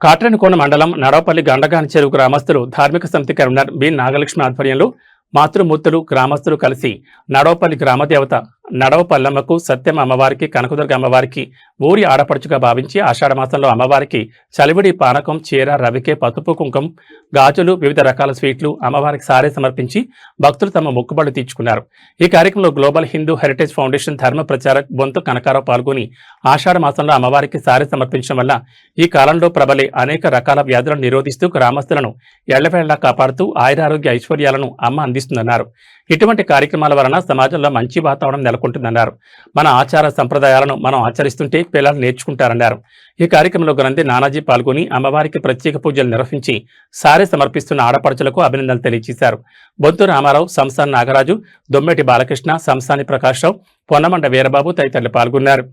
కాట్రేనికోన మండలం నడవపల్లి గండగాని చెరువు గ్రామస్తులు ధార్మిక సమితి కన్వీనర్ బి నాగలక్ష్మి ఆధ్వర్యంలో మాతృమూర్తులు గ్రామస్తులు కలిసి నడవపల్లి గ్రామదేవత నడవపల్లమ్మకు సత్యం అమ్మవారికి కనకదుర్గ అమ్మవారికి ఊరి ఆడపడుచుగా భావించి ఆషాఢమాసంలో అమ్మవారికి చలివిడి పానకం చీర రవికే పసుపు కుంకం గాజులు వివిధ రకాల స్వీట్లు అమ్మవారికి సారే సమర్పించి భక్తులు తమ మొక్కుబడులు తీర్చుకున్నారు. ఈ కార్యక్రమంలో గ్లోబల్ హిందూ హెరిటేజ్ ఫౌండేషన్ ధర్మ ప్రచారక్ బొంతు కనకారావు పాల్గొని ఆషాఢమాసంలో అమ్మవారికి సారే సమర్పించడం వల్ల ఈ కాలంలో ప్రబలే అనేక రకాల వ్యాధులను నిరోధిస్తూ గ్రామస్తులను ఎళ్లవేళ్లా కాపాడుతూ ఆయురారోగ్య ఐశ్వర్యాలను అమ్మ అందిస్తుందన్నారు. ఇటువంటి కార్యక్రమాల వలన సమాజంలో మంచి వాతావరణం నెలకొంటుందన్నారు. మన ఆచార సంప్రదాయాలను మనం ఆచరిస్తుంటే పిల్లలు నేర్చుకుంటారన్నారు. ఈ కార్యక్రమంలో గ్రంథి నానాజీ పాల్గొని అమ్మవారికి ప్రత్యేక పూజలు నిర్వహించి సారే సమర్పిస్తున్న ఆడపడుచులకు అభినందనలు తెలియజేశారు. బొంతు రామారావు, సంసాని నాగరాజు, దొమ్మెటి బాలకృష్ణ, సంసాని ప్రకాశ్రావు, పొన్నమండ వీరబాబు తదితరులు పాల్గొన్నారు.